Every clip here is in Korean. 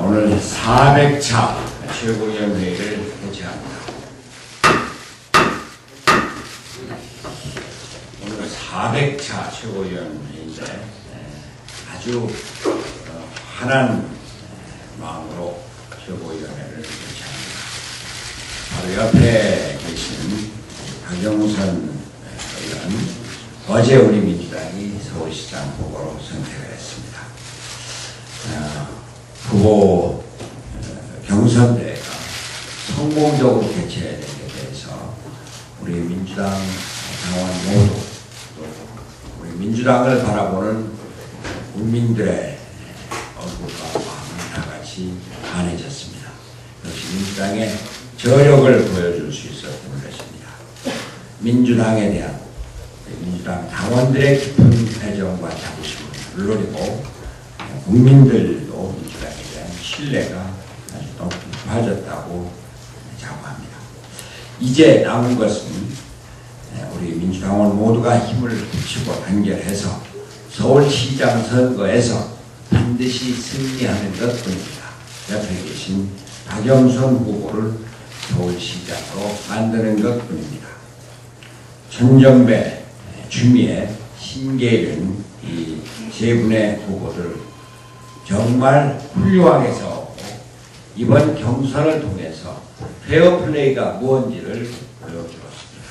오늘 400차 최고위원회의를 개최합니다. 오늘 400차 최고위원회의인데 아주 환한 마음으로 최고위원회를 개최합니다. 바로 옆에 계신 박영선 의원, 어제 우리 민주당이 서울시장 후보로 선택을 했습니다. 후보 경선대회가 성공적으로 개최되게 돼서 우리 민주당 당원 모두 또 우리 민주당을 바라보는 국민들의 얼굴과 마음이 다같이 환해졌습니다. 역시 민주당의 저력을 보여줄 수 있었던 것입니다. 민주당에 대한 민주당 당원들의 깊은 애정과 자부심은 물론이고 국민들도 민주당에 대한 신뢰가 아주 높아졌다고 자부합니다. 이제 남은 것은 우리 민주당원 모두가 힘을 합치고 단결해서 서울시장 선거에서 반드시 승리하는 것뿐입니다. 옆에 계신 박영선 후보를 서울시장으로 만드는 것뿐입니다. 천정배, 주미애, 신계일은 이 세 분의 후보들 정말 훌륭하게 싸웠고 이번 경선을 통해서 페어플레이가 무언지를 보여주었습니다.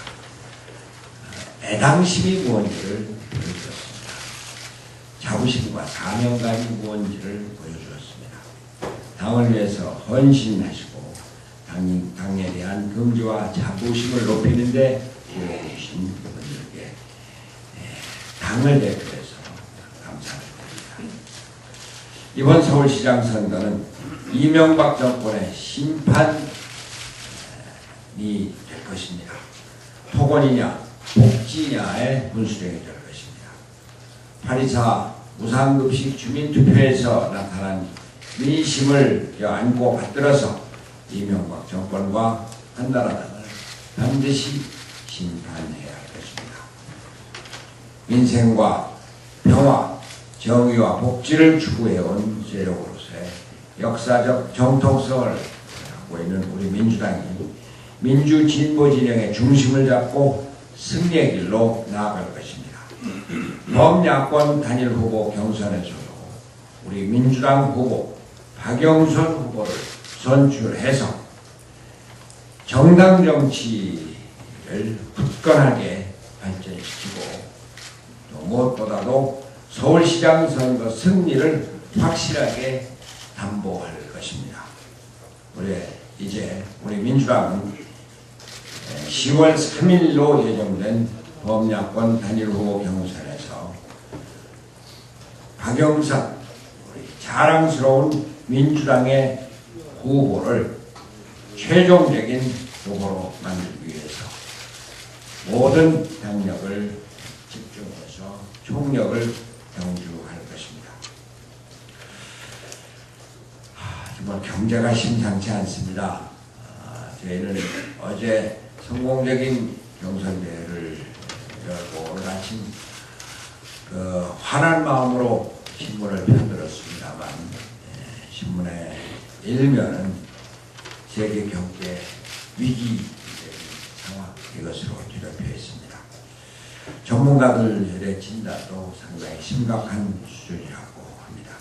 애당심이 무언지를 보여주었습니다. 자부심과 사명감이 무언지를 보여주었습니다. 당을 위해서 헌신하시고 당에 대한 긍지와 자부심을 높이는 데 기여해주신 분들께 당을 대표해서 감사드립니다. 이번 서울시장 선거는 이명박 정권의 심판이 될 것입니다. 토건이냐 복지냐의 분수령이 될 것입니다. 8.24 무상급식 주민투표에서 나타난 민심을 껴안고 받들어서 이명박 정권과 한나라당을 반드시 심판해야 할 것입니다. 민생과 평화, 정의와 복지를 추구해온 세력으로서의 역사적 정통성을 갖고 있는 우리 민주당이 민주진보 진영의 중심을 잡고 승리의 길로 나아갈 것입니다. 범야권 단일 후보 경선에서도 우리 민주당 후보 박영선 후보를 선출해서 정당 정치를 굳건하게 발전시키고 또 무엇보다도 서울시장 선거 승리를 확실하게 담보할 것입니다. 이제 우리 민주당은 10월 3일로 예정된 범야권 단일 후보 경선에서 박영선 자랑스러운 민주당의 후보를 최종적인 후보로 만들기 위해서 모든 당력을 집중해서 총력을 경주할 것입니다. 정말 경제가 심상치 않습니다. 저희는 어제 성공적인 경선대회를 열고 오늘 아침 환한 마음으로 신문을 편들었습니다만 신문의 일면은 세계 경제 위기 상황 이것으로 뒤덮여 있습니다. 전문가들의 진단도 상당히 심각한 수준이라고 합니다.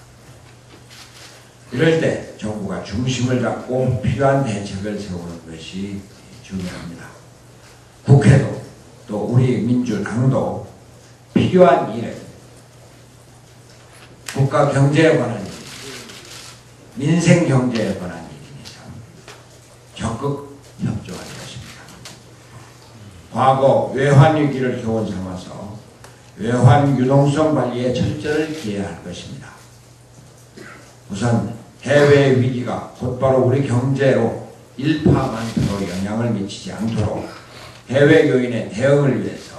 이럴 때 정부가 중심을 잡고 필요한 대책을 세우는 것이 중요합니다. 국회도 또 우리 민주당도 필요한 일은 국가 경제에 관한 일, 민생 경제에 관한 일인 이상 적극 협조할 것입니다. 과거 외환 위기를 교훈 삼아서 외환 유동성 관리에 철저를 기해야 할 것입니다. 우선 해외 위기가 곧바로 우리 경제로 일파만파로 영향을 미치지 않도록 해외 요인의 대응을 위해서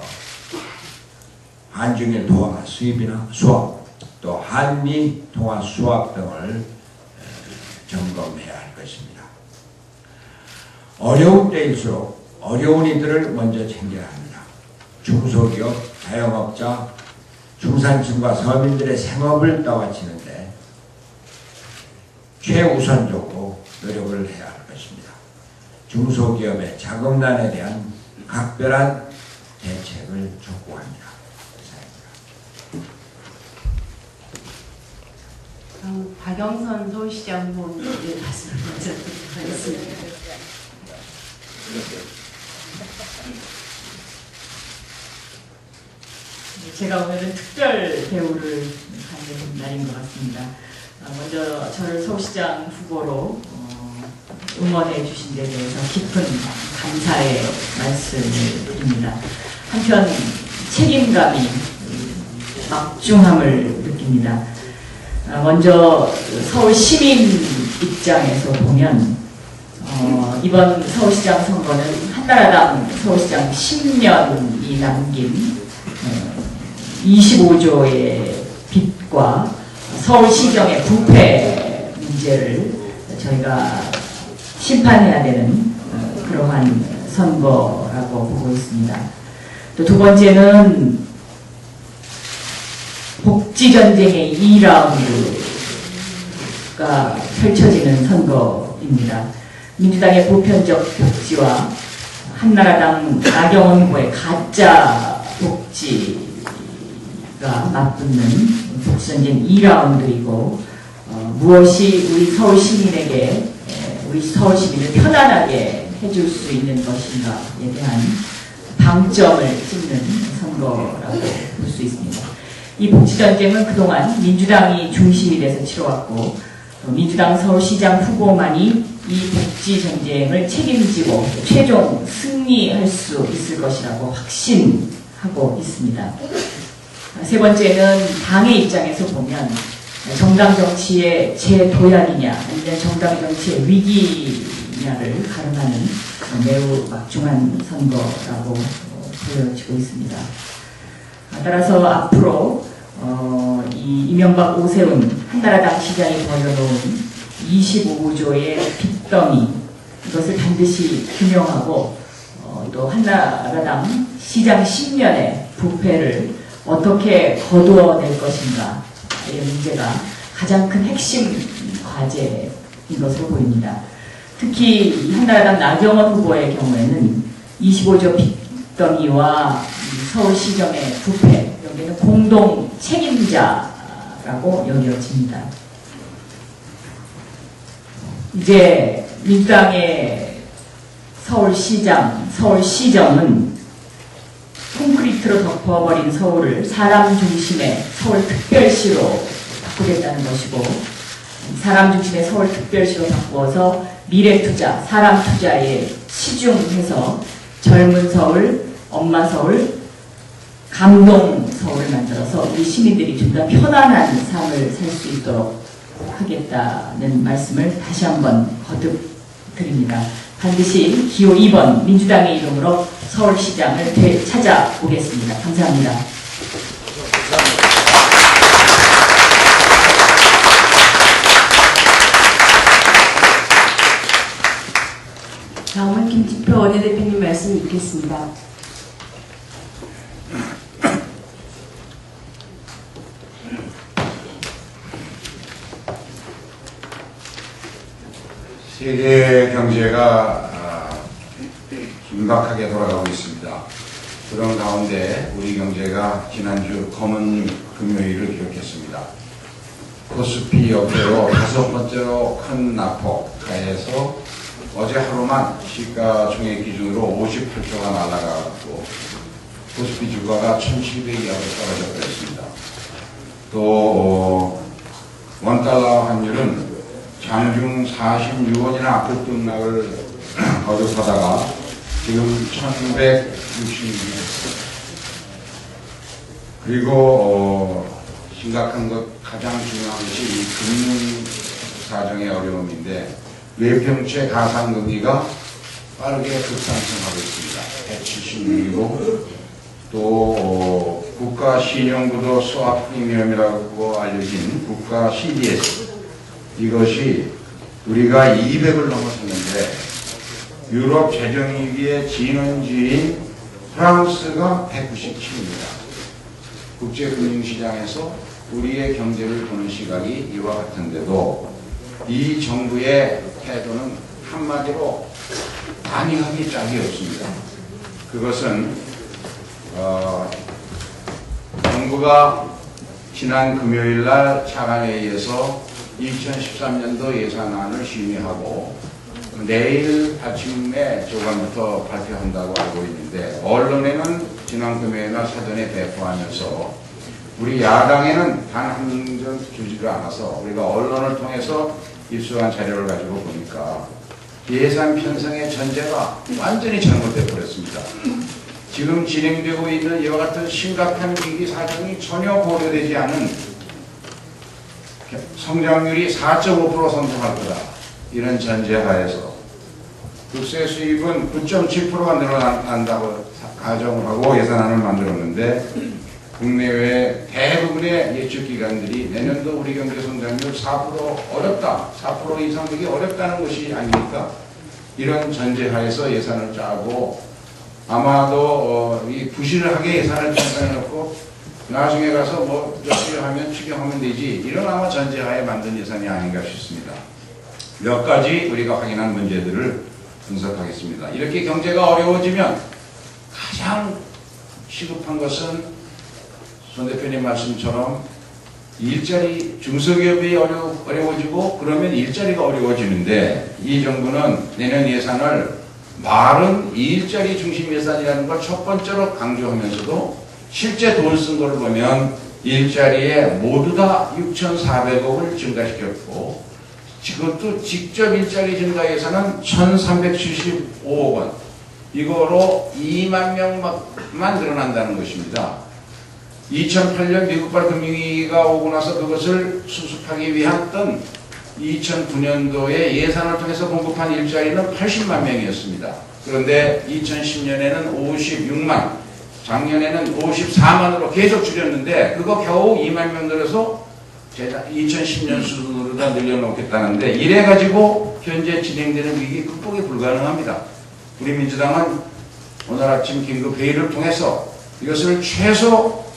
한중일 통화 수입이나 수업 또 한미 통화 수합 등을 점검해야 할 것입니다. 어려운 때일수록 어려운 이들을 먼저 챙겨야 합니다. 중소기업, 자영업자, 중산층과 서민들의 생업을 떠받치는데 최우선적으로 노력을 해야 할 것입니다. 중소기업의 자금난에 대한 각별한 대책을 촉구합니다. 박영선 서울시장 후보님의 말씀을 먼저 듣도록 하겠습니다. 제가 오늘은 특별 대우를 받는 날인 것 같습니다. 먼저 저를 서울시장 후보로 응원해 주신 데 대해서 깊은 감사의 말씀을 드립니다. 한편 책임감이 막중함을 느낍니다. 먼저 서울 시민 입장에서 보면 이번 서울시장 선거는 한나라당 서울시장 10년이 남긴 25조의 빚과 서울시정의 부패 문제를 저희가 심판해야 되는 그러한 선거라고 보고 있습니다. 또 두 번째는 복지전쟁의 2라운드가 펼쳐지는 선거입니다. 민주당의 보편적 복지와 한나라당 나경원 후보의 가짜 복지가 맞붙는 복지전쟁 2라운드이고 무엇이 우리 서울 시민에게 우리 서울 시민을 편안하게 해줄 수 있는 것인가에 대한 방점을 찍는 선거라고 볼 수 있습니다. 이 복지전쟁은 그동안 민주당이 중심이 돼서 치러왔고 민주당 서울시장 후보만이 이 복지전쟁을 책임지고 최종 승리할 수 있을 것이라고 확신하고 있습니다. 세 번째는 당의 입장에서 보면 정당 정치의 재도약이냐 아니면 정당 정치의 위기냐를 가름하는 매우 막중한 선거라고 보여지고 있습니다. 따라서 앞으로 이 이명박 오세훈 한나라당 시장이 벌여놓은 25조의 빚더미 이것을 반드시 규명하고 또 한나라당 시장 10년의 부패를 어떻게 거두어낼 것인가 이 문제가 가장 큰 핵심 과제인 것으로 보입니다. 특히 한나라당 나경원 후보의 경우에는 25조 빚더미와 서울시정의 부패 여기는 공동 책임자라고 여겨집니다. 이제 민주당의 서울시정은 콘크리트로 덮어버린 서울을 사람 중심의 서울특별시로 바꾸겠다는 것이고 사람 중심의 서울특별시로 바꾸어서 미래투자, 사람투자에 치중해서 젊은 서울, 엄마 서울, 감동 서울을 만들어서 우리 시민들이 좀 더 편안한 삶을 살 수 있도록 하겠다는 말씀을 다시 한번 거듭 드립니다. 반드시 기호 2번 민주당의 이름으로 서울시장을 되찾아보겠습니다. 감사합니다. 다음은 김진표 원내대표님 말씀 읽겠습니다. 세계 경제가 긴박하게 돌아가고 있습니다. 그런 가운데 우리 경제가 지난주 검은 금요일을 기록했습니다. 코스피 역대로 5번째로 큰 낙폭하에서 어제 하루만 시가총액 기준으로 58조가 날아가고 코스피 주가가 1,700 이하로 떨어져 버렸습니다. 또 원달러 환율은 장중 46원이나 급등락을 거듭하다가 지금 1,166원. 그리고 심각한 것 가장 중요한 것이 이 금융 사정의 어려움인데 외평채 가상금리가 빠르게 급상승하고 있습니다. 176이고 또 국가 신용구도 스왑 프리미엄이라고 알려진 국가 CDS 이것이 우리가 200을 넘어섰는데 유럽 재정위기의 진원지인 프랑스가 197입니다. 국제금융시장에서 우리의 경제를 보는 시각이 이와 같은데도 이 정부의 태도는 한마디로 반응하기 짝이 없습니다. 그것은 정부가 지난 금요일 날 차관회의에서 2013년도 예산안을 심의하고 내일 아침에 조간부터 발표한다고 알고 있는데, 언론에는 지난 금요일 날 사전에 배포하면서 우리 야당에는 단 한 점 주지를 않아서 우리가 언론을 통해서 입수한 자료를 가지고 보니까 예산 편성의 전제가 완전히 잘못되어 버렸습니다. 지금 진행되고 있는 이와 같은 심각한 위기 사정이 전혀 고려되지 않은 성장률이 4.5% 성장할 거다, 이런 전제하에서 국세 수입은 9.7%가 늘어난다고 가정을 하고 예산안을 만들었는데, 국내외 대부분의 예측기관들이 내년도 우리 경제 성장률 4% 어렵다, 4% 이상 되기 어렵다는 것이 아닙니까? 이런 전제하에서 예산을 짜고 아마도 이 부실하게 예산을 편성해놓고 나중에 가서 뭐 필요하면 추경하면 되지, 이런 아마 전제하에 만든 예산이 아닌가 싶습니다. 몇 가지 우리가 확인한 문제들을 분석하겠습니다. 이렇게 경제가 어려워지면 가장 시급한 것은 손 대표님 말씀처럼 일자리, 중소기업이 어려워지고 그러면 일자리가 어려워지는데, 이 정부는 내년 예산을 말은 일자리 중심 예산이라는 걸 첫 번째로 강조하면서도 실제 돈 쓴 걸 보면 일자리에 모두 다 6,400억을 증가시켰고, 그것도 직접 일자리 증가 예산은 1,375억 원, 이거로 2만 명만 늘어난다는 것입니다. 2008년 미국발 금융위기가 오고 나서 그것을 수습하기 위한 2009년도에 예산을 통해서 공급한 일자리는 80만 명이었습니다. 그런데 2010년에는 56만, 작년에는 54만으로 계속 줄였는데, 그거 겨우 2만 명 늘어서 2010년 수준으로 다 늘려놓겠다는데, 이래가지고 현재 진행되는 위기 극복이 불가능합니다. 우리 민주당은 오늘 아침 긴급 회의를 통해서 이것을 최소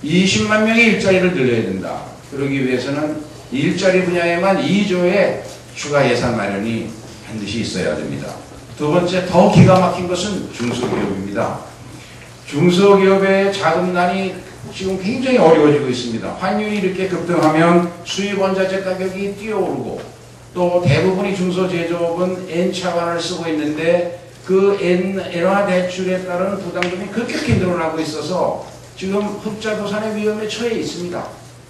20만 명의 일자리를 늘려야 된다. 그러기 위해서는 일자리 분야에만 2조의 추가 예산 마련이 반드시 있어야 됩니다. 두 번째, 더 기가 막힌 것은 중소기업입니다. 중소기업의 자금난이 지금 굉장히 어려워지고 있습니다. 환율이 이렇게 급등하면 수입 원자재 가격이 뛰어오르고, 또 대부분의 중소제조업은 N차관을 쓰고 있는데 그 N화 대출에 따른 부담금이 급격히 늘어나고 있어서 지금 흑자 도산의 위험에 처해 있습니다.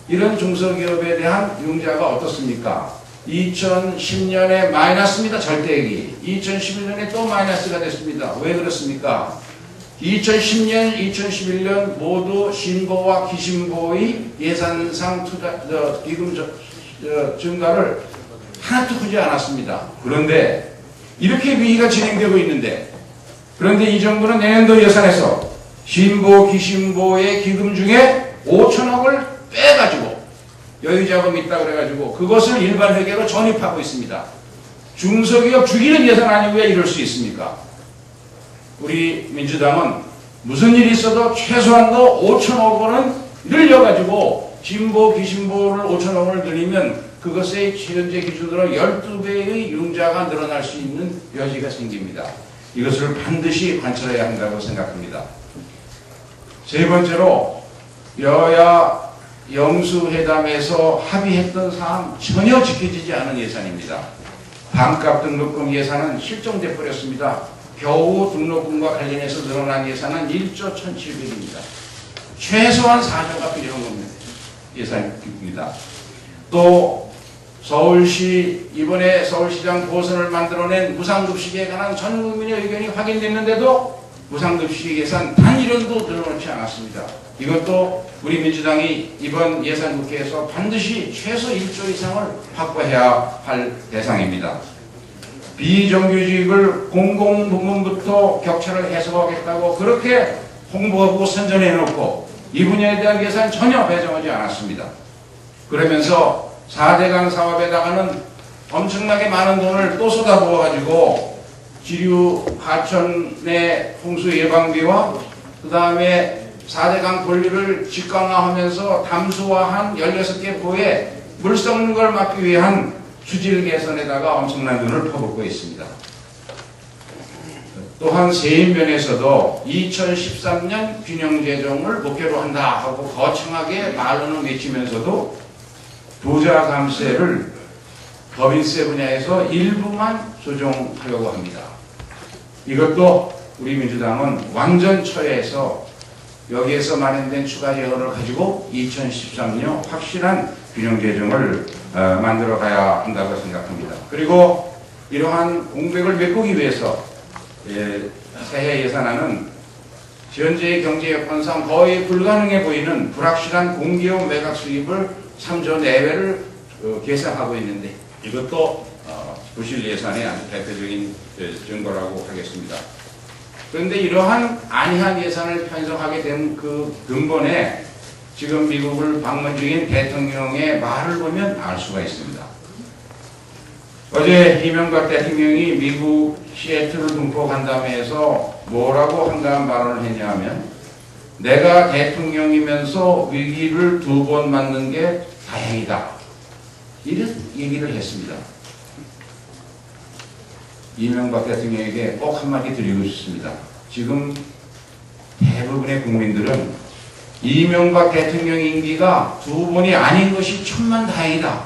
이런 중소기업에 대한 융자가 어떻습니까? 2010년에 마이너스입니다. 절대액이. 2011년에 또 마이너스가 됐습니다. 왜 그렇습니까? 2010년, 2011년 모두 신보와 기신보의 예산상 기금 증가를 하나도 하지 않았습니다. 그런데 이렇게 위기가 진행되고 있는데, 그런데 이 정부는 내년도 예산에서 신보, 기신보의 기금 중에 5천억을 빼가지고 여유자금이 있다 그래가지고 그것을 일반 회계로 전입하고 있습니다. 중소기업 죽이는 예산 아니고 왜 이럴 수 있습니까? 우리 민주당은 무슨 일이 있어도 최소한도 5천억 원은 늘려가지고 진보, 기신보를 5천억을 늘리면 그것의 현재 기준으로 12배의 융자가 늘어날 수 있는 여지가 생깁니다. 이것을 반드시 관철해야 한다고 생각합니다. 세 번째로, 여야 영수회담에서 합의했던 사항 전혀 지켜지지 않은 예산입니다. 반값 등록금 예산은 실종돼 버렸습니다. 겨우 등록금과 관련해서 늘어난 예산은 1조 1,700입니다. 최소한 4조가 필요한 겁니다. 예산입니다. 또 서울시, 이번에 서울시장 보선을 만들어낸 무상급식에 관한 전 국민의 의견이 확인됐는데도 무상급식 예산 단 1원도 늘어놓지 않았습니다. 이것도 우리 민주당이 이번 예산국회에서 반드시 최소 1조 이상을 확보해야 할 대상입니다. 비정규직을 공공부문부터 격차를 해소하겠다고 그렇게 홍보하고 선전해놓고 이 분야에 대한 예산 전혀 배정하지 않았습니다. 그러면서 4대강 사업에다가는 엄청나게 많은 돈을 또 쏟아부어가지고 지류 하천의 홍수 예방비와 그 다음에 4대강 본류를 직강화하면서 담수화한 16개 보에 물 썩는 걸 막기 위한 수질 개선에다가 엄청난 돈을 퍼붓고 있습니다. 또한 세임 면에서도 2013년 균형재정을 목표로 한다 하고 거창하게 말로는 외치면서도 부자 감세를 법인세 분야에서 일부만 조정하려고 합니다. 이것도 우리 민주당은 완전 처해서 여기에서 마련된 추가 예언을 가지고 2013년 확실한 균형재정을 만들어 가야 한다고 생각합니다. 그리고 이러한 공백을 메꾸기 위해서 새해 예산안은 현재의 경제 여건상 거의 불가능해 보이는 불확실한 공기업 매각 수입을 3조 내외를 계산하고 있는데 이것도 부실 예산의 아주 대표적인 증거라고 하겠습니다. 그런데 이러한 안이한 예산을 편성하게 된 그 근본에 지금 미국을 방문 중인 대통령의 말을 보면 알 수가 있습니다. 어제 이명박 대통령이 미국 시애틀 동포 간담회에서 뭐라고 한가한 발언을 했냐 하면 내가 대통령이면서 위기를 2번 맞는 게 다행이다. 이런 얘기를 했습니다. 이명박 대통령에게 꼭 한마디 드리고 싶습니다. 지금 대부분의 국민들은 이명박 대통령 임기가 2번이 아닌 것이 천만다행이다.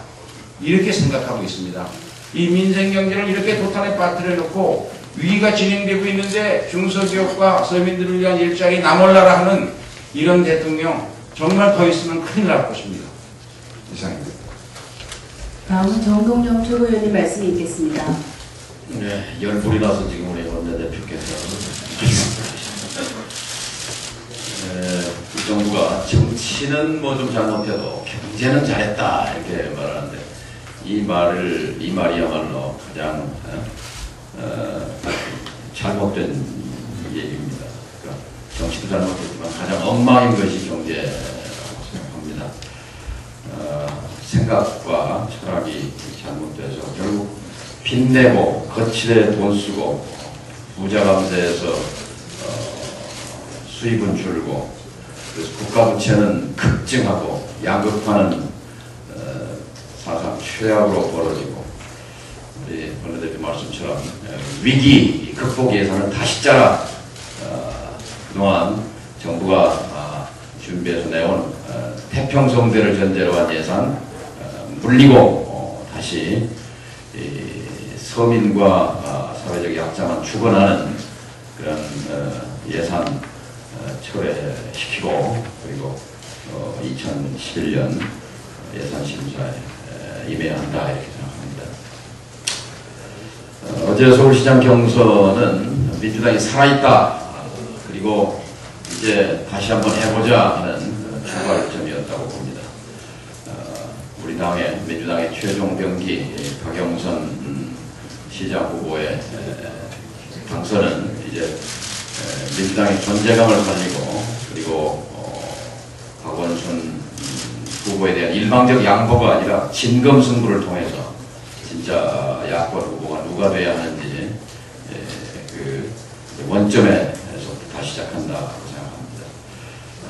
이렇게 생각하고 있습니다. 이 민생경제를 이렇게 도탄에 빠뜨려 놓고 위기가 진행되고 있는데 중소기업과 서민들을 위한 일자리 남올라라 하는 이런 대통령 정말 더 있으면 큰일 날 것입니다. 이상입니다. 다음은 정동영 최고위원님 말씀이 있겠습니다. 네, 열불이 나서 지금 우리 원내대표께서 이 정부가 정치는 뭐 좀 잘못해도 경제는 잘했다 이렇게 말하는데 이 말이야말로 가장 잘못된 얘기입니다. 그러니까 정치도 잘못했지만 가장 엉망인 것이 경제라고 생각합니다. 생각과 철학이 잘못돼서 결국 빚내고 거칠에 돈 쓰고 부자 감세에서 수입은 줄고 그래서 국가 부채는 급증하고 양극화는 사상 최악으로 벌어지고 우리 원내대표 말씀처럼 위기 극복 예산은 다시 짜라. 그동안 정부가 준비해서 내온 태평성대를 전제로 한 예산 물리고 다시 서민과 사회적 약자만 주관하는 그런 예산 철회시키고 그리고 2011년 예산 심사에 임해야 한다 이렇게 생각합니다. 어제 서울시장 경선은 민주당이 살아있다 그리고 이제 다시 한번 해보자 하는 출발점이었다고 봅니다. 우리 당의 민주당의 최종 병기 박영선 시장 후보의 당선은 이제 민주당의 존재감을 살리고 그리고 박원순 후보에 대한 일방적 양보가 아니라 진검승부를 통해서 진짜 야권 후보가 누가 돼야 하는지 그 원점에서 다시 시작한다고 생각합니다.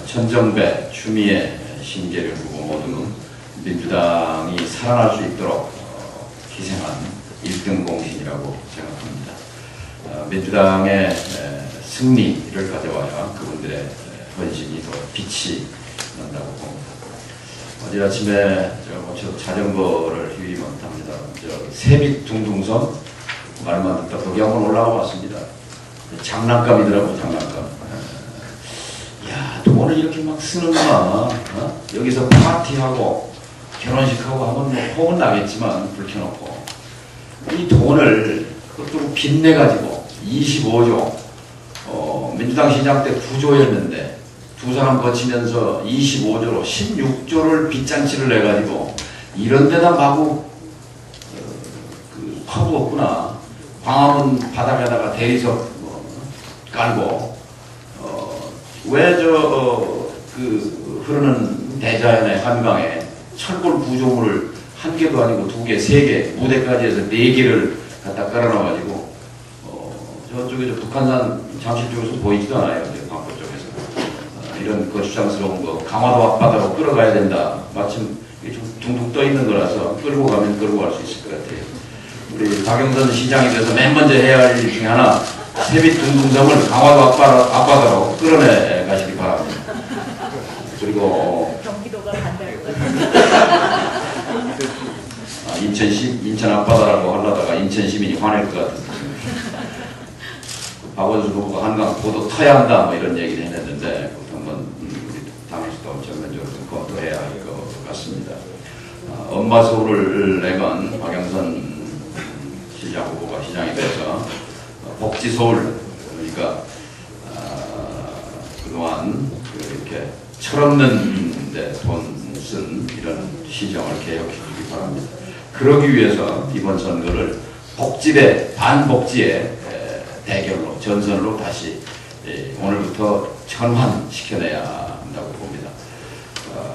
천정배, 추미애, 신계륜 후보 모두 민주당이 살아날 수 있도록 희생한 1등 공신이라고 생각합니다. 민주당의 승리를 가져와야 그분들의 헌신이 더 빛이 난다고 봅니다. 어제 아침에 제가 자전거를 휘휘만탑니다. 세빛둥둥섬 말만 듣다 거기 한번 올라가 봤습니다. 장난감이더라고 장난감. 야 돈을 이렇게 막 쓰는구나. 여기서 파티하고 결혼식하고 하면 뭐 혹은 나겠지만 불 켜놓고 이 돈을 그것도 빚내가지고 25조 민주당 시장 때 9조였는데 두 사람 거치면서 25조로 16조를 빚잔치를 내가지고 이런 데다 마구 퍼부었구나. 광화문 바닥에다가 대리석 깔고 왜 흐르는 대자연의 한강에 철골 구조물을 한 개도 아니고 두 개, 세 개, 무대까지 해서 네 개를 갖다 깔아놔가지고 저쪽에 북한산 잠실 쪽에서 보이지도 않아요. 광포 쪽에서 이런 거추장스러운 거 강화도 앞바다로 끌어가야 된다. 마침 좀 둥둥 떠 있는 거라서 끌고 가면 끌고 갈 수 있을 것 같아요. 우리 박영선 시장에 대해서 맨 먼저 해야 할 일 중에 하나, 세빛 둥둥섬을 강화도 앞바다로 끌어내 가시기 바랍니다. 그리고 경기도가 반대할 것 같아요. 인천 앞바다라고 하려다가 인천 시민이 화낼 것 같은. 박원순 후보가 한강 보도 터야 한다 뭐 이런 얘기를 해냈는데 한번 우리 당에서도 전면적으로 좀 검토해야 할 것 같습니다. 엄마 서울을 내건 박영선 시장 후보가 시장이 돼서 복지 서울, 그러니까 그동안 이렇게 철없는 데 돈 쓴 이런 시정을 개혁해주기 바랍니다. 그러기 위해서 이번 선거를 복지 대 반복지의 대결로, 전선으로 다시 오늘부터 전환시켜내야 한다고 봅니다.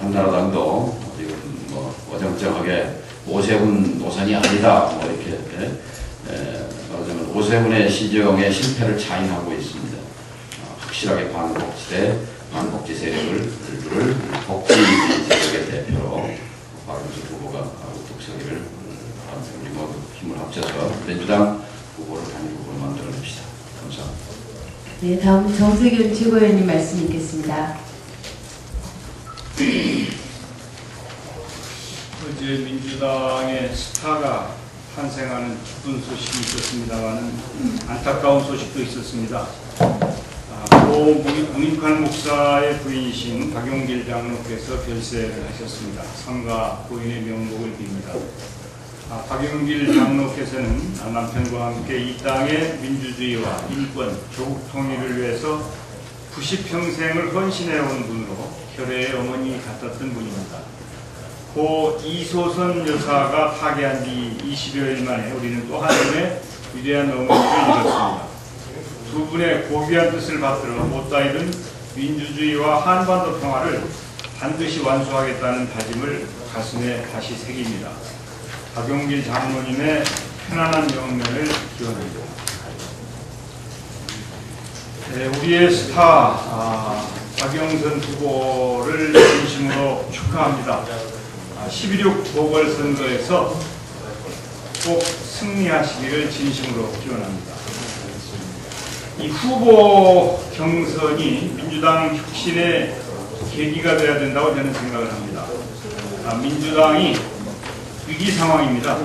한나라당도 지금 뭐 어정쩡하게 오세훈 노선이 아니다 뭐 이렇게 말하자면 오세훈의 시정의 실패를 자인하고 있습니다. 확실하게 반복지 세력을 복지 세력의 대표로 박영선 후보가 독서기를 우리 모두 힘을 합쳐서 민주당 후보를 단일 후보로 만들어냅시다. 감사합니다. 네, 다음 정세균 최고위원님 말씀 있겠습니다. 어제 민주당의 스타가 탄생하는 기쁜 소식이 있었습니다만은 안타까운 소식도 있었습니다. 고 문익환 목사의 부인이신 박용길 장로께서 별세를 하셨습니다. 삼가 부인의 명복을 빕니다. 박용길 장로께서는 남편과 함께 이 땅의 민주주의와 인권, 조국 통일을 위해서 90평생을 헌신해온 분으로 혈애의 어머니 같았던 분입니다. 고 이소선 여사가 파괴한 지 20여일 만에 우리는 또 한 분의 위대한 어머니를 잃었습니다. 두 분의 고귀한 뜻을 받들어 못다 이룬 민주주의와 한반도 평화를 반드시 완수하겠다는 다짐을 가슴에 다시 새깁니다. 박용길 장로님의 편안한 영면을 기원합니다. 네, 우리의 스타 박영선 후보를 진심으로 축하합니다. 11.6 보궐선거에서 꼭 승리하시기를 진심으로 기원합니다. 이 후보 경선이 민주당 혁신의 계기가 되어야 된다고 저는 생각을 합니다. 민주당이 위기 상황입니다.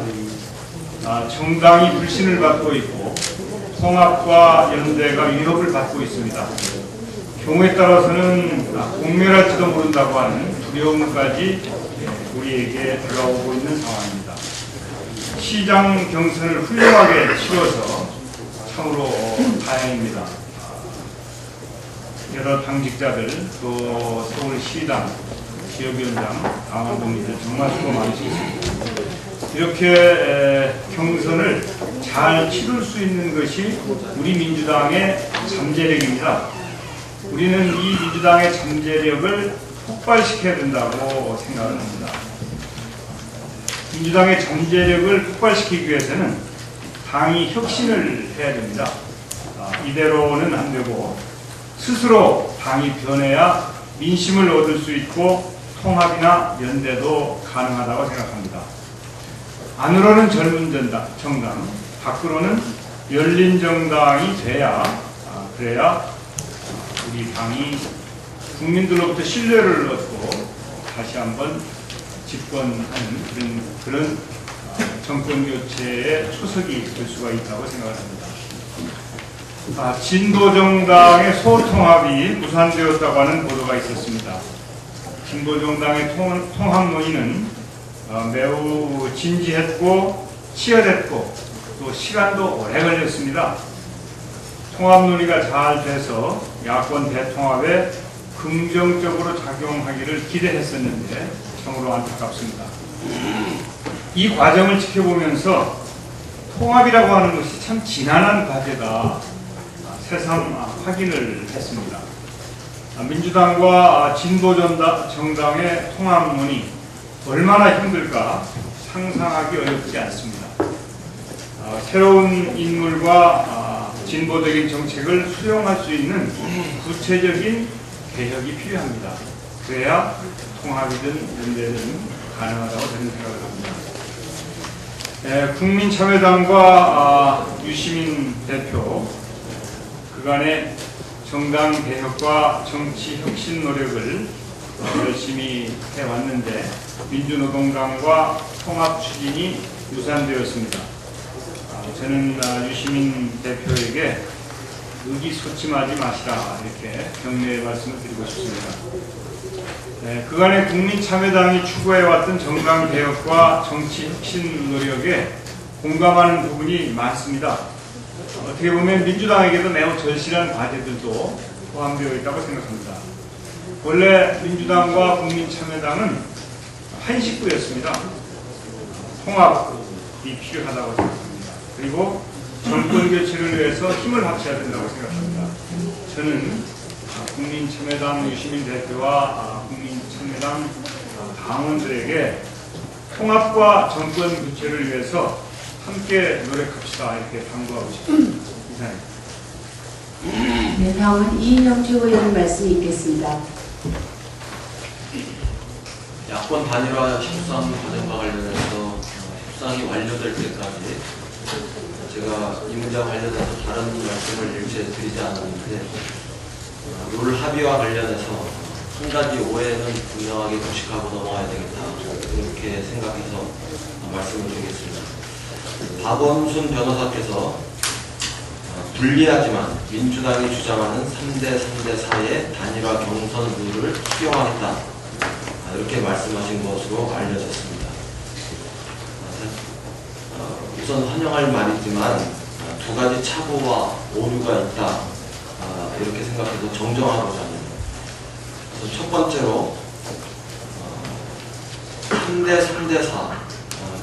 정당이 불신을 받고 있고 통합과 연대가 위협을 받고 있습니다. 경우에 따라서는 공멸할지도 모른다고 하는 두려움까지 우리에게 다가오고 있는 상황입니다. 시장 경선을 훌륭하게 치러서 참으로 다행입니다. 여러 당직자들, 또 서울시당, 지역위원장, 당원동지들 정말 수고 많으셨습니다. 이렇게 경선을 잘 치룰 수 있는 것이 우리 민주당의 잠재력입니다. 우리는 이 민주당의 잠재력을 폭발시켜야 된다고 생각을 합니다. 민주당의 잠재력을 폭발시키기 위해서는 당이 혁신을 해야 됩니다. 이대로는 안 되고 스스로 당이 변해야 민심을 얻을 수 있고 통합이나 연대도 가능하다고 생각합니다. 안으로는 젊은 정당, 밖으로는 열린 정당이 그래야 우리 당이 국민들로부터 신뢰를 얻고 다시 한번 집권하는 그런 정권 교체의 초석이 될 수가 있다고 생각을 합니다. 진보정당의 소통합이 무산되었다고 하는 보도가 있었습니다. 진보정당의 통합 논의는 매우 진지했고 치열했고 또 시간도 오래 걸렸습니다. 통합 논의가 잘 돼서 야권 대통합에 긍정적으로 작용하기를 기대했었는데 참으로 안타깝습니다. 이 과정을 지켜보면서 통합이라고 하는 것이 참 지난한 과제다 새삼 확인을 했습니다. 민주당과 진보정당의 통합론이 얼마나 힘들까 상상하기 어렵지 않습니다. 새로운 인물과 진보적인 정책을 수용할 수 있는 구체적인 개혁이 필요합니다. 그래야 통합이든 연대든 가능하다고 저는 생각을 합니다. 국민참여당과 유시민 대표 그간의 정당 개혁과 정치 혁신 노력을 열심히 해왔는데 민주노동당과 통합 추진이 무산되었습니다. 저는 유시민 대표에게 의기소침하지 마시라 이렇게 격려의 말씀을 드리고 싶습니다. 그간의 국민참여당이 추구해왔던 정당개혁과 정치혁신 노력에 공감하는 부분이 많습니다. 어떻게 보면 민주당에게도 매우 절실한 과제들도 포함되어 있다고 생각합니다. 원래 민주당과 국민참여당은 한 식구였습니다. 통합이 필요하다고 생각합니다. 그리고 정권교체를 위해서 힘을 합쳐야 된다고 생각합니다. 저는 국민참여당 유시민 대표와 국민참여당 당원들에게 통합과 정권교체를 위해서 함께 노력합시다 이렇게 당부하고 싶습니다. 이상입니다. 네, 다음은 이인영 최고위원 말씀이 있겠습니다. 야권 단일화 협상 과정과 관련해서 협상이 완료될 때까지 제가 이 문제와 관련해서 다른 말씀을 일체 드리지 않았는데 룰 합의와 관련해서 한 가지 오해는 분명하게 구식하고 넘어가야 되겠다 이렇게 생각해서 말씀을 드리겠습니다. 박원순 변호사께서 불리하지만 민주당이 주장하는 3대4의 단일화 경선 룰을 수용하겠다 이렇게 말씀하신 것으로 알려졌습니다. 우선 환영할 말이지만 두 가지 착오와 오류가 있다 이렇게 생각해서 정정하고자 합니다. 첫 번째로 3대4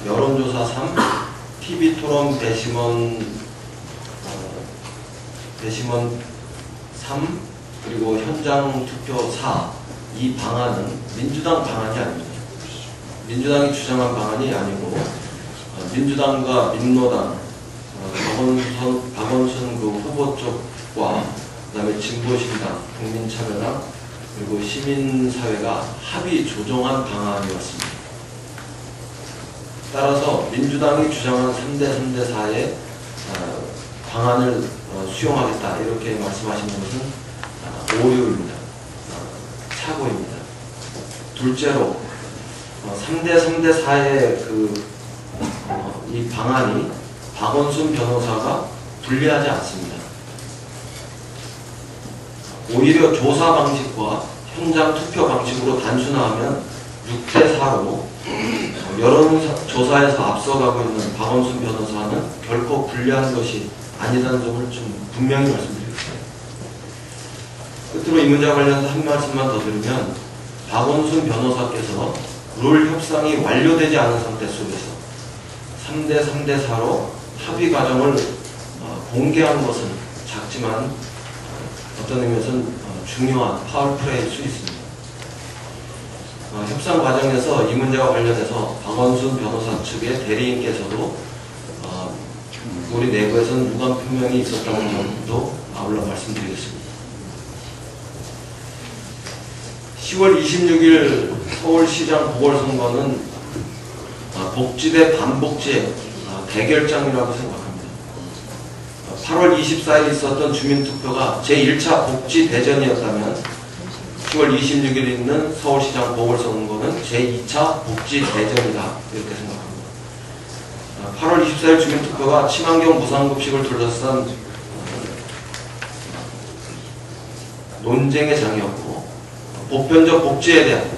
여론조사 3 TV토론 배심원 3 그리고 현장 투표 4 이 방안은 민주당 방안이 아닙니다. 민주당이 주장한 방안이 아니고 민주당과 민노당 박원순 그 후보 쪽과 그다음에 진보신당, 국민참여당 그리고 시민사회가 합의 조정한 방안이었습니다. 따라서 민주당이 주장한 3대4의 방안을 수용하겠다 이렇게 말씀하신 것은 오류입니다. 착오입니다. 둘째로 3대4의 이 방안이 박원순 변호사가 불리하지 않습니다. 오히려 조사 방식과 현장 투표 방식으로 단순화하면 6대4로 여론조사에서 앞서가고 있는 박원순 변호사는 결코 불리한 것이 아니라는 점을 좀 분명히 말씀드리겠습니다. 끝으로 이 문제와 관련해서 한 말씀만 더 드리면 박원순 변호사께서 룰 협상이 완료되지 않은 상태 속에서 3대4로 합의 과정을 공개한 것은 작지만 어떤 의미에서는 중요한 파워플레이일 수 있습니다. 협상 과정에서 이 문제와 관련해서 박원순 변호사 측의 대리인께서도 우리 내부에서는 유감 표명이 있었다는 점도 아울러 말씀드리겠습니다. 10월 26일 서울시장 보궐선거는 복지 대 반복지의 대결장이라고 생각합니다. 8월 24일 있었던 주민투표가 제1차 복지 대전이었다면 10월 26일 있는 서울시장 보궐선거는 제2차 복지 대전이다 이렇게 생각합니다. 8월 24일 주민투표가 친환경 무상급식을 둘러싼 논쟁의 장이었고 보편적 복지에 대한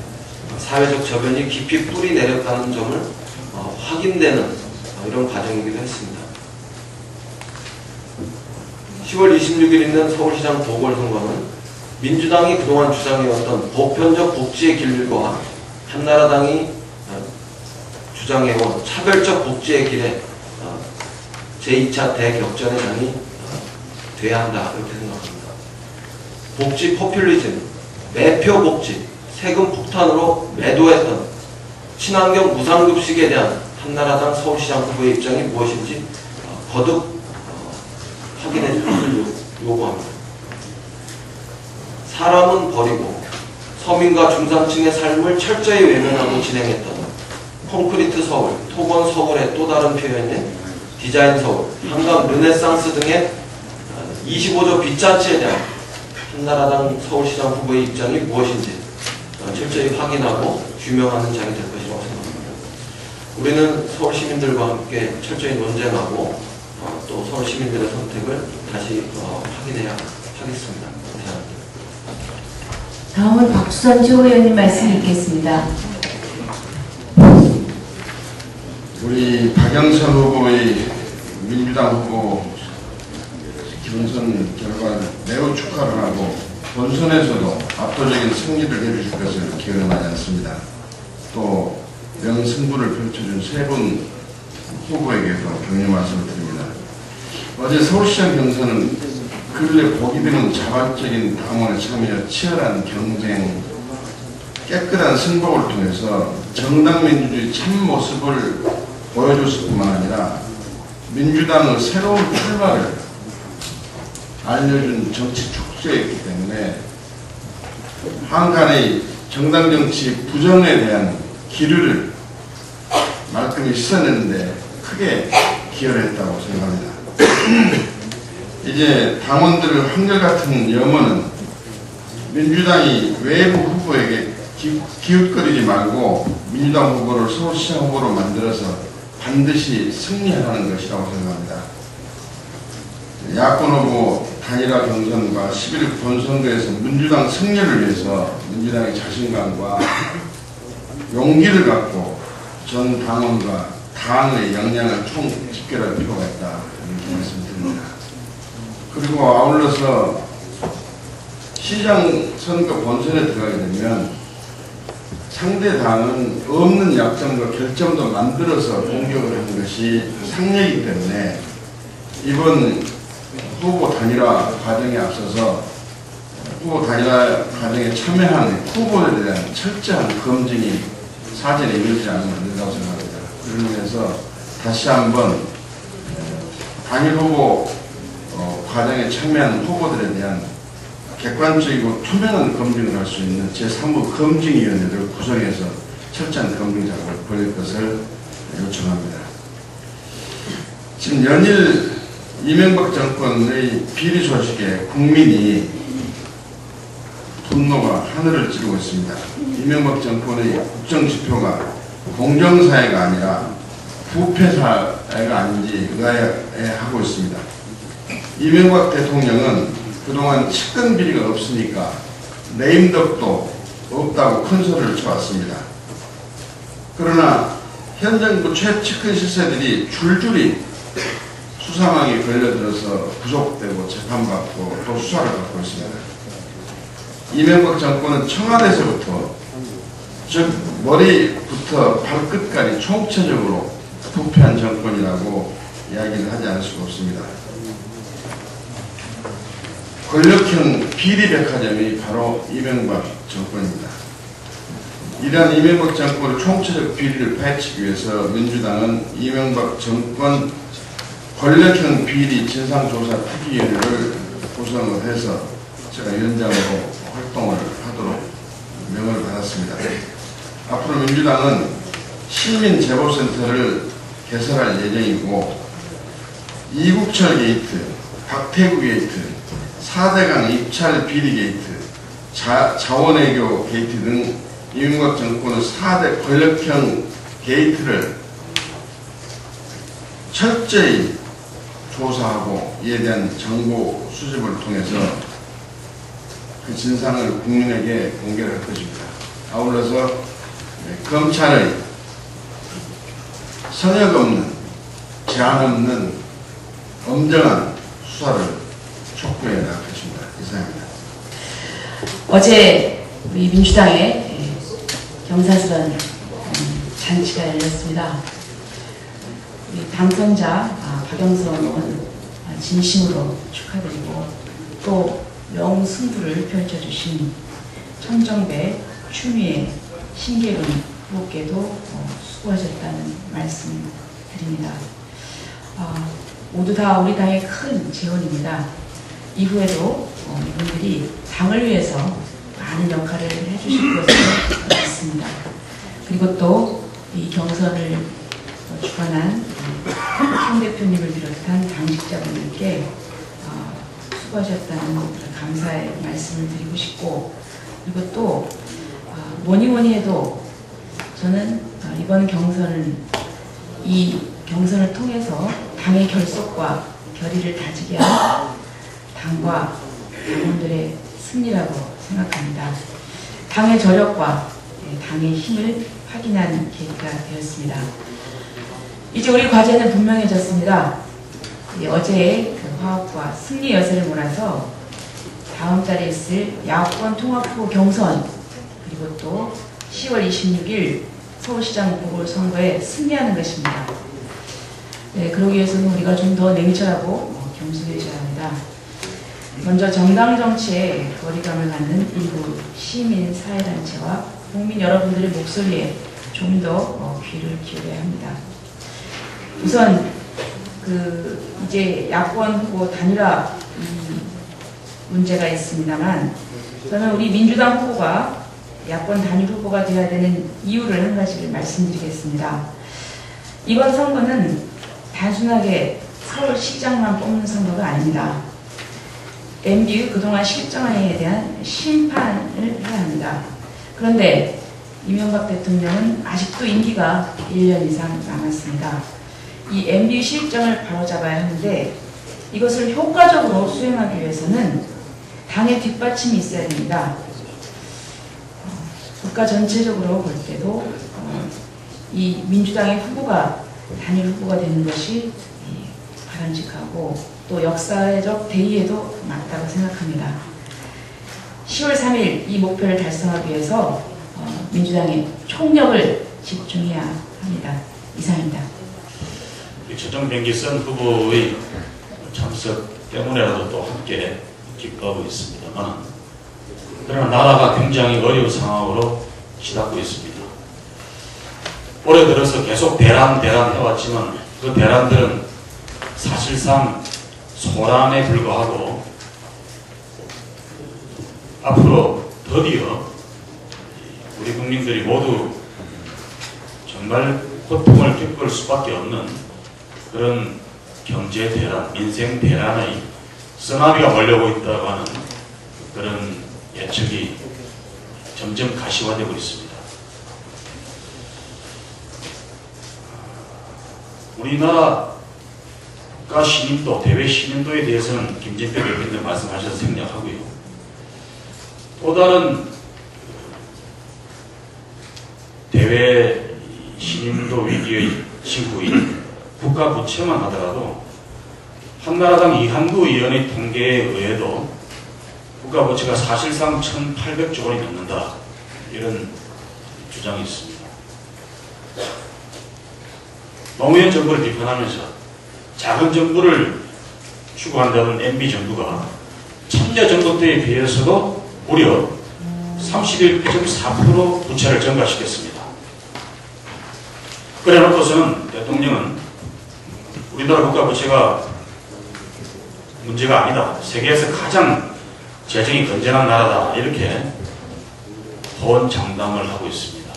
사회적 저변이 깊이 뿌리 내렸다는 점을 확인되는 이런 과정이기도 했습니다. 10월 26일 있는 서울시장 보궐선거는 민주당이 그동안 주장해왔던 보편적 복지의 길과 한나라당이 주장해온 차별적 복지의 길에 제2차 대격전의 장이 돼야 한다 이렇게 생각합니다. 복지 포퓰리즘, 매표 복지, 세금 폭탄으로 매도했던 친환경 무상급식에 대한 한나라당 서울시장 후보의 입장이 무엇인지 거듭 확인해 주시길 요구합니다. 사람은 버리고 서민과 중산층의 삶을 철저히 외면하고 진행했던 콘크리트 서울, 토건 서울의 또 다른 표현인 디자인 서울, 한강 르네상스 등의 25조 빚잔치에 대한 한나라당 서울시장 후보의 입장이 무엇인지 철저히 확인하고 규명하는 장이 될 것이라고 생각합니다. 우리는 서울 시민들과 함께 철저히 논쟁하고 또 서울 시민들의 선택을 다시 확인해야 하겠습니다. 감사합니다. 다음은 박수선 최고위원님 말씀 읽겠습니다. 우리 박영선 후보의 민주당 후보 경선 결과를 매우 축하를 하고 본선에서도 압도적인 승리를 해주실 것을 기원하지 않습니다. 또 명승부를 펼쳐준 세 분 후보에게도 격려 말씀을 드립니다. 어제 서울시장 경선은 근래 보기 드문 자발적인 당원의 참여, 치열한 경쟁, 깨끗한 승복을 통해서 정당 민주주의 참모습을 보여줬을 뿐만 아니라 민주당의 새로운 출마를 알려준 정치 축소였기 때문에 한간의 정당 정치 부정에 대한 기류를 말끔히 씻어내는데 크게 기여를 했다고 생각합니다. 이제 당원들의 한결같은 염원은 민주당이 외부 후보에게 기웃거리지 말고 민주당 후보를 서울시장 후보로 만들어서 반드시 승리하는 것이라고 생각합니다. 야권 후보 단일화 경선과 11일 본선거에서 민주당 승리를 위해서 민주당의 자신감과 용기를 갖고 전 당원과 당의 역량을 총 집결할 필요가 있다 이렇게 말씀드립니다. 그리고 아울러서 시장 선거 본선에 들어가게 되면 상대 당은 없는 약점과 결점도 만들어서 공격을 하는 것이 상례이기 때문에 이번 후보 단일화 과정에 앞서서 후보 단일화 과정에 참여하는 후보에 대한 철저한 검증이 사전에 이루어지지 않으면 안 된다고 생각합니다. 그런 의미에서 다시 한번 단일 후보 과정에 참여하는 후보들에 대한 객관적이고 투명한 검증을 할 수 있는 제3부 검증위원회를 구성해서 철저한 검증 작업을 벌일 것을 요청합니다. 지금 연일 이명박 정권의 비리 소식에 국민이 분노가 하늘을 찌르고 있습니다. 이명박 정권의 국정지표가 공정사회가 아니라 부패사회가 아닌지 의아해하고 있습니다. 이명박 대통령은 그동안 측근 비리가 없으니까 레임덕도 없다고 큰 소리를 쳐왔습니다. 그러나 현 정부 최측근 실세들이 줄줄이 수사망에 걸려들어서 구속되고 재판받고 또 수사를 받고 있습니다. 이명박 정권은 청와대에서부터 즉 머리부터 발끝까지 총체적으로 부패한 정권이라고 이야기를 하지 않을 수가 없습니다. 권력형 비리백화점이 바로 이명박 정권입니다. 이러한 이명박 정권의 총체적 비리를 파헤치기 위해서 민주당은 이명박 정권 권력형 비리 진상조사 특위위원회를 구성을 해서 제가 위원장으로 활동을 하도록 명을 받았습니다. 앞으로 민주당은 시민제보센터를 개설할 예정이고 이국철 게이트, 박태구 게이트, 4대강 입찰 비리 게이트, 자원외교 게이트 등 이명박 정권의 4대 권력형 게이트를 철저히 조사하고 이에 대한 정보 수집을 통해서 그 진상을 국민에게 공개를 할 것입니다. 아울러서 검찰의 선역 없는, 제한 없는 엄정한 수사를 촉구해 나갈 것입니다. 이상입니다. 어제 우리 민주당의 경사스런 잔치가 열렸습니다. 우리 당선자 박영선 의원 진심으로 축하드리고 또 명승부를 펼쳐주신 천정배, 추미애, 신계훈 후보께도 수고하셨다는 말씀 드립니다. 모두 다 우리 당의 큰 재원입니다. 이후에도 이분들이 당을 위해서 많은 역할을 해주실 것으로 믿습니다. 그리고 또 이 경선을 주관한 송 대표님을 비롯한 당직자분들께 수고하셨다는 감사의 말씀을 드리고 싶고, 그리고 또 뭐니 해도 저는 이번 경선은 이 경선을 통해서 당의 결속과 결의를 다지게 한 당과 당원들의 승리라고 생각합니다. 당의 저력과 당의 힘을 확인한 계기가 되었습니다. 이제 우리 과제는 분명해졌습니다. 어제의 그 화합과 승리 여세를 몰아서 다음 달에 있을 야권 통합후보 경선, 그리고 또 10월 26일 서울시장 보궐선거에 승리하는 것입니다. 그러기 위해서는 우리가 좀 더 냉철하고 겸손해져야 합니다. 먼저 정당 정치에 거리감을 갖는 일부 시민 사회단체와 국민 여러분들의 목소리에 좀 더 귀를 기울여야 합니다. 우선 이제 야권 후보 단일화 문제가 있습니다만, 저는 우리 민주당 후보가 야권 단일 후보가 되어야 되는 이유를 한 가지를 말씀드리겠습니다. 이번 선거는 단순하게 서울시장만 뽑는 선거가 아닙니다. MB의 그동안 실정에 대한 심판을 해야 합니다. 그런데 이명박 대통령은 아직도 임기가 1년 이상 남았습니다. 이 MB의 실정을 바로잡아야 하는데, 이것을 효과적으로 수행하기 위해서는 당의 뒷받침이 있어야 됩니다. 국가 전체적으로 볼 때도 이 민주당의 후보가 단일 후보가 되는 것이 바람직하고 또 역사적 대의에도 맞다고 생각합니다. 10월 3일 이 목표를 달성하기 위해서 민주당의 총력을 집중해야 합니다. 이상입니다. 최종병기선 후보의 참석 때문에라도 또 함께 기뻐하고 있습니다만, 그러나 나라가 굉장히 어려운 상황으로 치닫고 있습니다. 올해 들어서 계속 대란 해왔지만 그 대란들은 사실상 소란에 불과하고, 앞으로 드디어 우리 국민들이 모두 정말 고통을 겪을 수밖에 없는 그런 경제 대란, 인생 대란의 쓰나미가 몰려오고 있다고 하는 그런 예측이 점점 가시화되고 있습니다. 우리나라 국가 신임도, 대외 신임도에 대해서는 김진표 대표님 말씀하셔서 생략하고요. 또 다른 대외 신임도 위기의 징후인 국가 부채만 하더라도 한나라당 이한구 의원의 통계에 의해도 국가 부채가 사실상 1,800조 원이 넘는다, 이런 주장이 있습니다. 노무현 정부를 비판하면서 작은 정부를 추구한다는 MB 정부가 참여 정부 때에 비해서도 무려 31.4% 부채를 증가시켰습니다. 그래 놓고서는 대통령은 우리나라 국가 부채가 문제가 아니다, 세계에서 가장 재정이 건전한 나라다, 이렇게 호언장담을 하고 있습니다.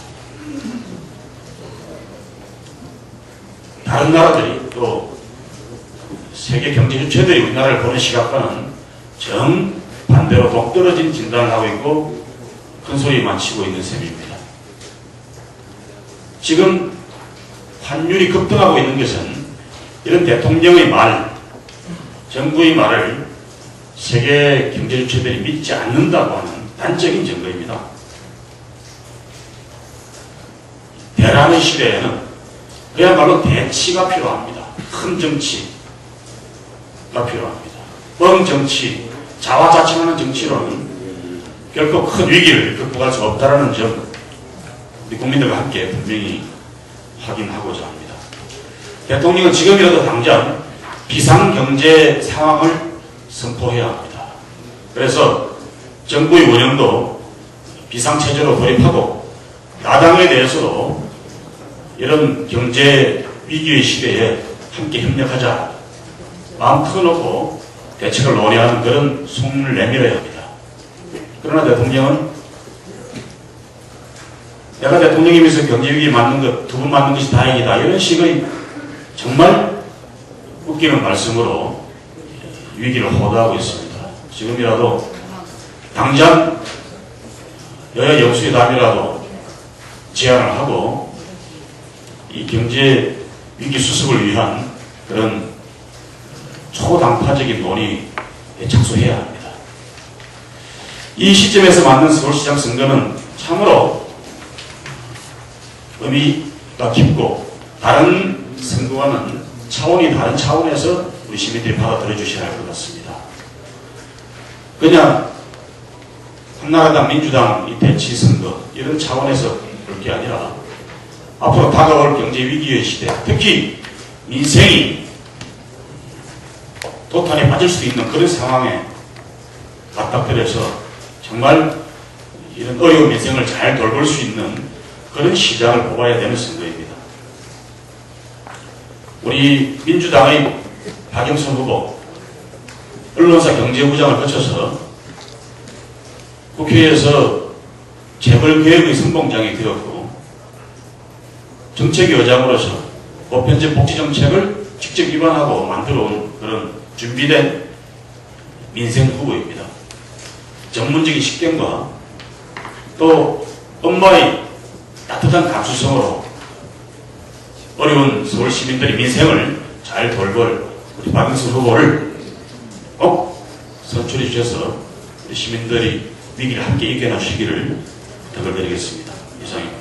다른 나라들이 또 세계 경제 주체들이 우리나라를 보는 시각과는 정반대로 동떨어진 진단을 하고 있고 큰 소리만 치고 있는 셈입니다. 지금 환율이 급등하고 있는 것은 이런 대통령의 말, 정부의 말을 세계 경제 주체들이 믿지 않는다고 하는 단적인 증거입니다. 대란의 시대에는 그야말로 대치가 필요합니다. 큰 정치가 필요합니다. 뻥정치, 자화자찬하는 정치로는 결코 큰 위기를 극복할 수 없다는 점, 우리 국민들과 함께 분명히 확인하고자 합니다. 대통령은 지금이라도 당장 비상경제 상황을 선포해야 합니다. 그래서 정부의 운영도 비상체제로 돌입하고 야당에 대해서도 이런 경제 위기의 시대에 함께 협력하자, 마음 터놓고 대책을 논의하는 그런 속문을 내밀어야 합니다. 그러나 대통령은 내가 대통령이면서 경제위기 맞는 것, 두 분 맞는 것이 다행이다. 이런 식의 정말 웃기는 말씀으로 위기를 호도하고 있습니다. 지금이라도 당장 여야 영수의 답이라도 제안을 하고 이 경제 위기 수습을 위한 그런 초당파적인 논의에 착수해야 합니다. 이 시점에서 맞는 서울시장 선거는 참으로 의미가 깊고 다른 선거와는 차원이 다른 차원에서 우리 시민들이 받아들여 주셔야 할 것 같습니다. 그냥 한나라당, 민주당 이 대치 선거 이런 차원에서 볼 게 아니라 앞으로 다가올 경제 위기의 시대, 특히 민생이 도탄에 빠질 수 있는 그런 상황에 맞닥뜨려서 정말 이런 어려운 민생을 잘 돌볼 수 있는 그런 시장을 뽑아야 되는 선거입니다. 우리 민주당의 박영선 후보 언론사 경제부장을 거쳐서 국회에서 재벌개혁의 선봉장이 되었고 정책위원장으로서 보편적 복지정책을 직접 입안하고 만들어온 그런 준비된 민생 후보입니다. 전문적인 식견과 또 엄마의 따뜻한 감수성으로 어려운 서울 시민들의 민생을 잘 돌볼 우리 박영선 후보를 꼭 선출해 주셔서 우리 시민들이 위기를 함께 이겨나시기를 부탁을 드리겠습니다. 이상입니다.